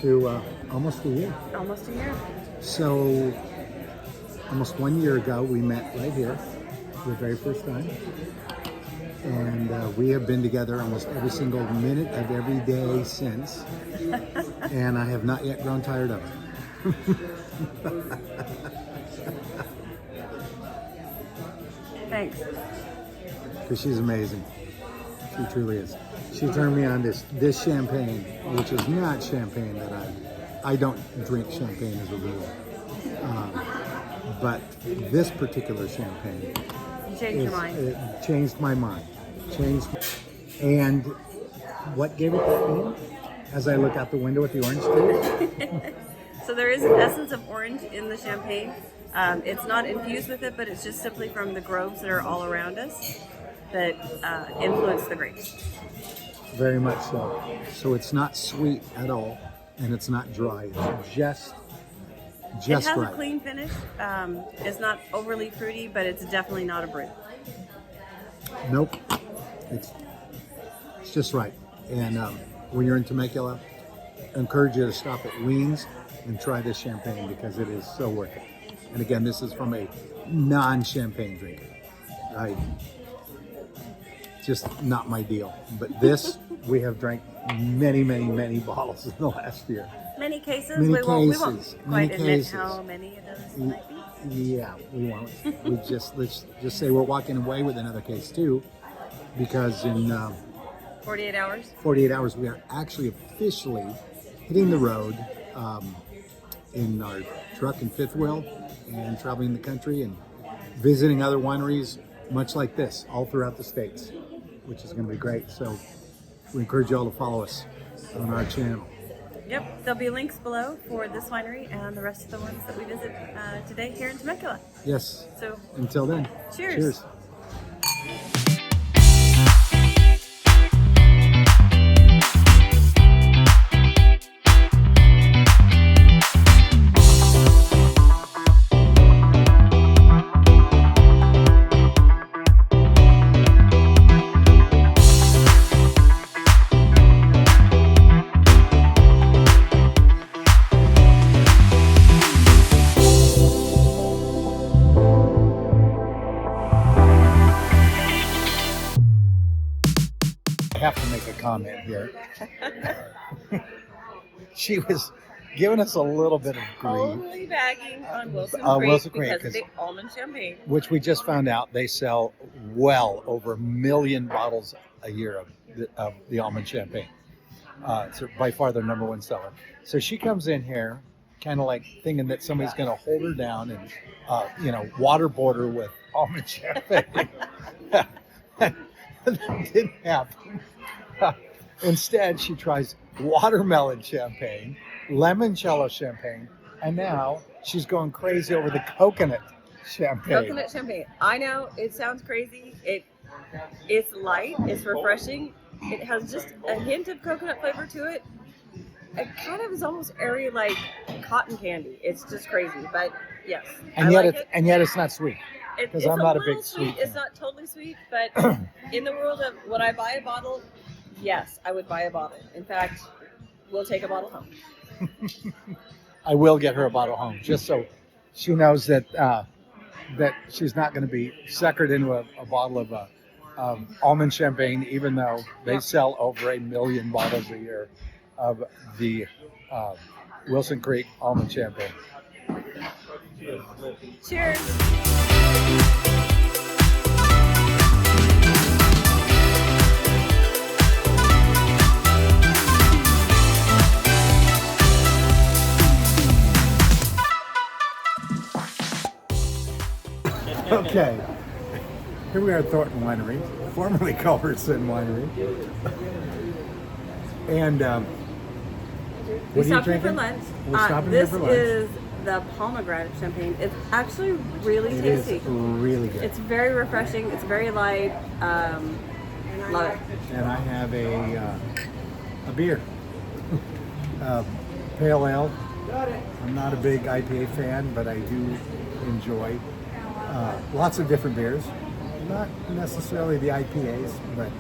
to almost a year. Almost a year. So almost 1 year ago, we met right here for the very first time. And we have been together almost every single minute of every day since. And I have not yet grown tired of it. Thanks. Because she's amazing. She truly is. She turned me on this champagne, which is not champagne that I don't drink champagne as a rule. But this particular champagne Changed your mind. It changed my mind. And what gave it that name? As I look out the window at the orange tree. So there is an essence of orange in the champagne. It's not infused with it, but it's just simply from the groves that are all around us that influence the grapes. Very much so. So it's not sweet at all, and it's not dry. It's just It has right. a clean finish. It's not overly fruity, but it's definitely not a brut. Nope. It's just right. And when you're in Temecula, I encourage you to stop at Weins and try this champagne because it is so worth it. And again, this is from a non-champagne drinker. Just not my deal. But this, we have drank many, many, many bottles in the last year. Many cases. Many We won't cases. quite Many admit cases. how many of those might be. Yeah, we won't. Let's just say we're walking away with another case too, because in 48 hours. 48 hours we are actually officially hitting the road in our truck and fifth wheel and traveling the country and visiting other wineries, much like this, all throughout the states, which is going to be great. So we encourage you all to follow us on our channel. Yep, there'll be links below for this winery and the rest of the ones that we visit today here in Temecula. Yes. So Until then. Cheers. Cheers. I have to make a comment here. She was giving us a little bit of grief, only bagging on Wilson Creek because of the almond champagne. which we just found out they sell well over 1 million bottles a year of the almond champagne. It's by far their number one seller. So she comes in here kind of like thinking that somebody's going to hold her down and, waterboard her with almond champagne. That didn't happen. Instead, she tries watermelon champagne, limoncello champagne, and now she's going crazy over the coconut champagne. Coconut champagne. I know it sounds crazy. It's light. It's refreshing. It has just a hint of coconut flavor to it. It kind of is almost airy, like cotton candy. It's just crazy, but yes. And yet it's not sweet. Because I'm not a little big sweet fan. It's not totally sweet, but in the world of would I buy a bottle? Yes, I would buy a bottle. In fact, we'll take a bottle home. I will get her a bottle home, just so she knows that that she's not going to be suckered into a bottle of almond champagne, even though they sell over 1 million bottles a year of the Wilson Creek almond champagne. Cheers. Okay, here we are at Thornton Winery, formerly Culbertson Winery. And We what are you stopped here for drinking? lunch. We're stopping here This for lunch. is the pomegranate champagne. It's actually really It tasty. is really good. It's very refreshing. It's very light. Love it. And I have a beer, pale ale. I'm not a big IPA fan, but I do enjoy lots of different beers. Not necessarily the IPAs, but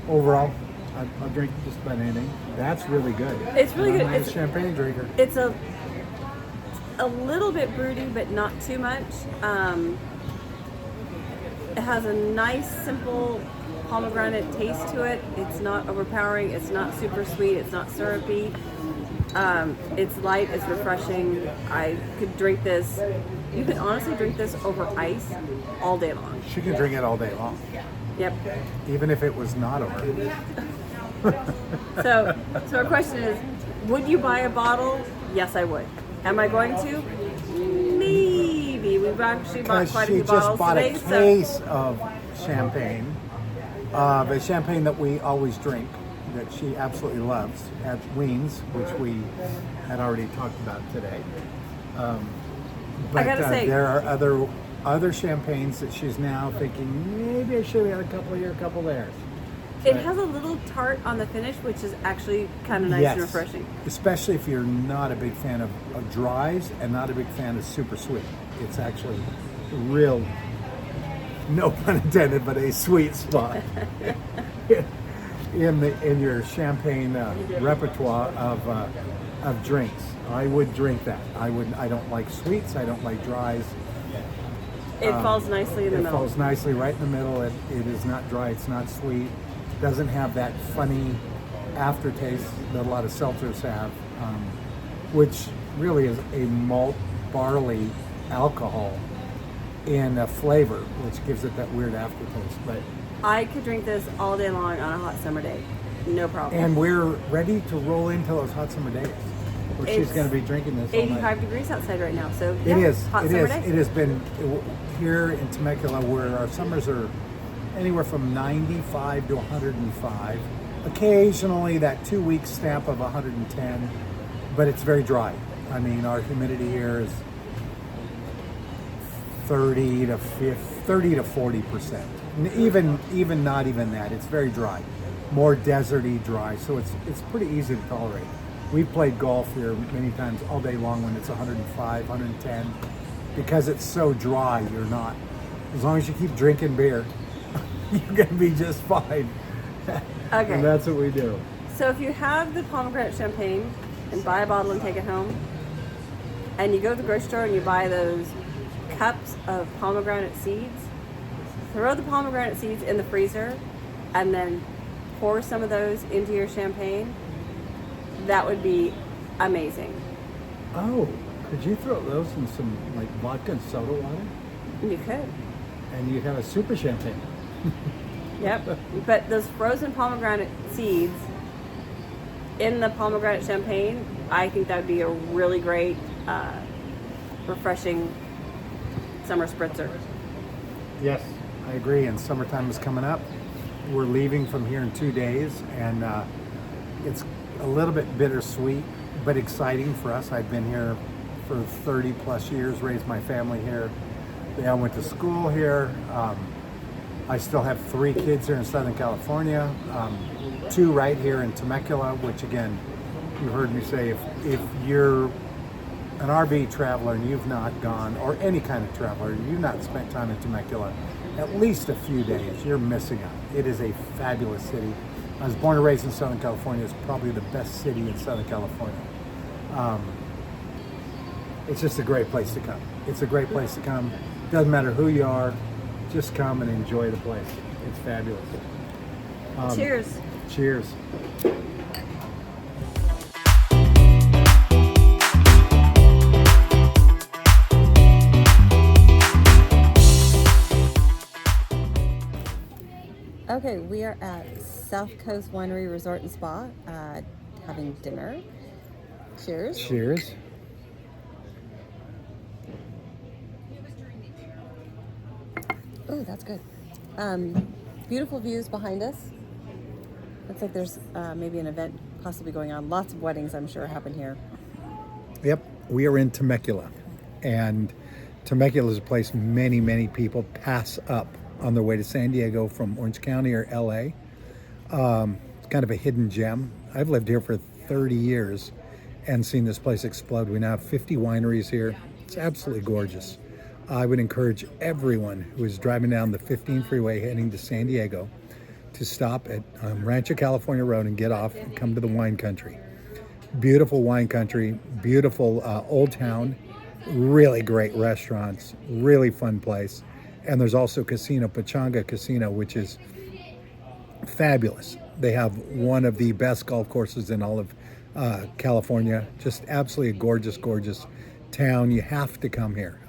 overall, I'll drink just about anything. That's really good. It's really good. I'm not It's a champagne drinker. It's a little bit broody, but not too much. It has a nice, simple pomegranate taste to it. It's not overpowering. It's not super sweet. It's not syrupy. It's light. It's refreshing. I could drink this. You can honestly drink this over ice all day long. She can drink it all day long, Yep. even if it was not over. So our question is, would you buy a bottle? Yes, I would. Am I going to? Maybe. We've actually bought quite a few She just bottles bought today. a case of champagne, the champagne that we always drink, that she absolutely loves at Weins, which we had already talked about today. But gotta say- there are other champagnes that she's now thinking maybe I should have a couple here, a couple there. It has a little tart on the finish, which is actually kind of nice and refreshing. Especially if you're not a big fan of dries and not a big fan of super sweet. It's actually real, no pun intended, but a sweet spot in your champagne repertoire of drinks. I would drink that. I don't like sweets. I don't like dries. It falls nicely in the It middle. falls nicely right in the middle. It is not dry. It's not sweet. Doesn't have that funny aftertaste that a lot of seltzers have, which really is a malt barley alcohol in a flavor, which gives it that weird aftertaste. But I could drink this all day long on a hot summer day. No problem. and we're ready to roll into those hot summer days, where she's It's going to be drinking this all night. 85 degrees outside right now, so It is. hot It summer is. day. It has been here in Temecula, where our summers are anywhere from 95 to 105. Occasionally that 2 week stamp of 110, but it's very dry. I mean, our humidity here is 30 to 40%. Even not even that. It's very dry, more deserty dry. So it's pretty easy to tolerate. We've played golf here many times all day long when it's 105, 110, because it's so dry. You're not, as long as you keep drinking beer, you're gonna be just fine. Okay. And that's what we do. So if you have the pomegranate champagne and buy a bottle and take it home, and you go to the grocery store and you buy those cups of pomegranate seeds, throw the pomegranate seeds in the freezer and then pour some of those into your champagne. That would be amazing. Oh, could you throw those in some like vodka and soda water? You could. And you have a super champagne. Yep. But those frozen pomegranate seeds in the pomegranate champagne, I think that would be a really great, refreshing summer spritzer. Yes, I agree. And summertime is coming up. We're leaving from here in 2 days, and it's a little bit bittersweet, but exciting for us. I've been here for 30 plus years, raised my family here. They all went to school here. I still have 3 kids here in Southern California, 2 right here in Temecula, which again, you heard me say, if you're an RV traveler and you've not gone, or any kind of traveler, you've not spent time in Temecula, at least a few days, you're missing out. It is a fabulous city. I was born and raised in Southern California. It's probably the best city in Southern California. It's just a great place to come. It's a great place to come. Doesn't matter who you are, just come and enjoy the place. It's fabulous. Cheers. Cheers. Okay, we are at South Coast Winery Resort and Spa, having dinner. Cheers. Cheers. Oh, that's good. Beautiful views behind us. Looks like there's maybe an event possibly going on. Lots of weddings, I'm sure, happen here. Yep, we are in Temecula, and Temecula is a place many, many people pass up on their way to San Diego from Orange County or LA. It's kind of a hidden gem. I've lived here for 30 years and seen this place explode. We now have 50 wineries here. It's absolutely gorgeous. I would encourage everyone who is driving down the 15 freeway heading to San Diego to stop at Rancho California Road and get off and come to the wine country. Beautiful wine country, beautiful old town, really great restaurants, really fun place. And there's also Casino, Pachanga Casino, which is fabulous. They have one of the best golf courses in all of California. Just absolutely a gorgeous, gorgeous town. You have to come here.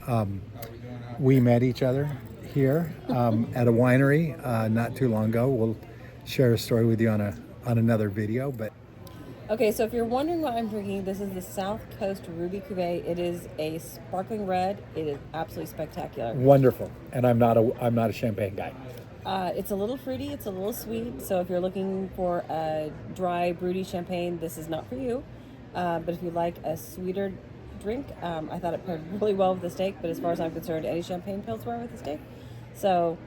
We met each other here at a winery not too long ago. We'll share a story with you on another video. But Okay, so if you're wondering what I'm drinking, this is the South Coast Ruby Cuvée. It is a sparkling red. It is absolutely spectacular. wonderful. And I'm not a champagne guy. It's a little fruity, it's a little sweet, so if you're looking for a dry, broody champagne, this is not for you. But if you like a sweeter drink, I thought it paired really well with the steak, but as far as I'm concerned, any champagne pairs well with the steak. So,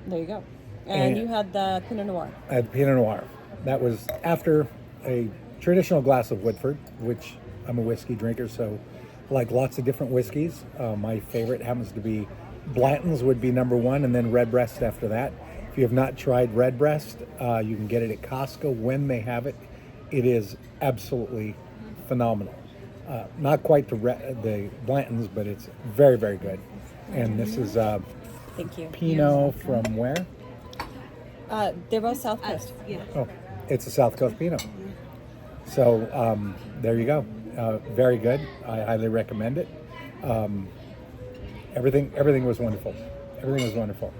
there you go. And you had the Pinot Noir. I had Pinot Noir. That was after a traditional glass of Woodford, which I'm a whiskey drinker, so I like lots of different whiskeys. My favorite happens to be Blanton's would be number one, and then Redbreast after that. If you have not tried Redbreast, you can get it at Costco when they have it. It is absolutely phenomenal. Not quite the Blanton's, but it's very, very good. And this is Thank you. Pinot from where? They're both South Coast. Oh, it's a South Coast Pinot. So there you go. Very good. I highly recommend it. Everything was wonderful. Everything was wonderful.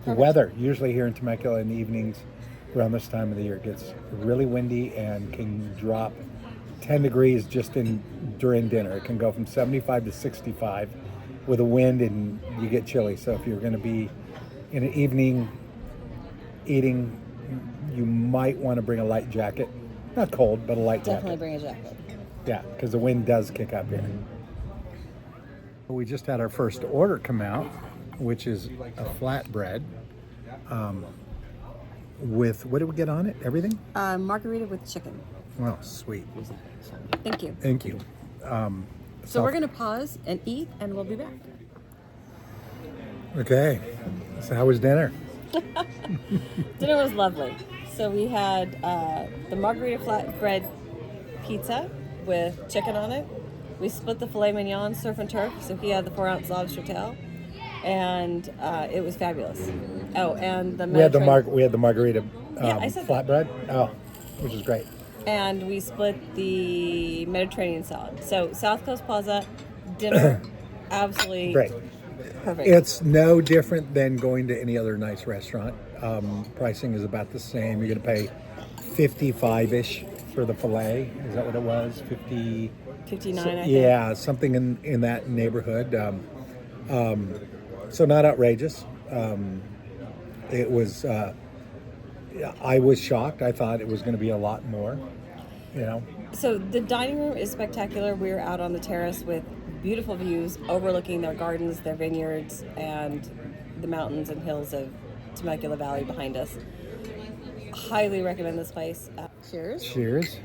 The weather, usually here in Temecula in the evenings around this time of the year, gets really windy and can drop 10 degrees just during dinner. It can go from 75 to 65 with a wind, and you get chilly. So if you're going to be in an evening eating, you might want to bring a light jacket. Not cold, but a light jacket. Definitely bring a jacket. Yeah, because the wind does kick up here. We just had our first order come out, which is a flatbread with, what did we get on it? Everything? Margarita with chicken. Well, sweet. Thank you. Thank you. So we're going to pause and eat, and we'll be back. Okay. So how was dinner? Dinner was lovely. So we had the margarita flatbread pizza with chicken on it. We split the filet mignon surf and turf, so he had the 4-ounce lobster tail, and it was fabulous. Oh, and the we had the margarita I said flatbread. Oh, which is great. And we split the Mediterranean salad. So South Coast Plaza dinner, absolutely Great. perfect. It's no different than going to any other nice restaurant. Pricing is about the same. You're going to pay $55-ish for the filet. Is that what it was? 59, So, I think. yeah, something in that neighborhood. So not outrageous. It was. I was shocked. I thought it was going to be a lot more. You know. So the dining room is spectacular. We're out on the terrace with beautiful views overlooking their gardens, their vineyards, and the mountains and hills of Temecula Valley behind us. Highly recommend this place. Cheers. Cheers.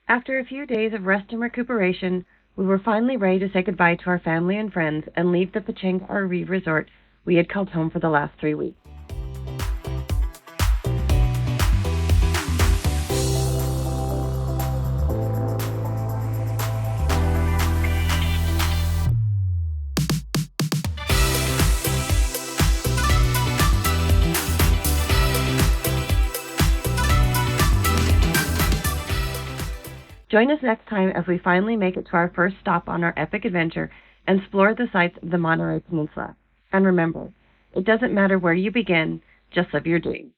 After a few days of rest and recuperation, we were finally ready to say goodbye to our family and friends and leave the Pachanga resort we had called home for the last 3 weeks. Join us next time as we finally make it to our first stop on our epic adventure and explore the sights of the Monterey Peninsula. And remember, it doesn't matter where you begin, just live your dream.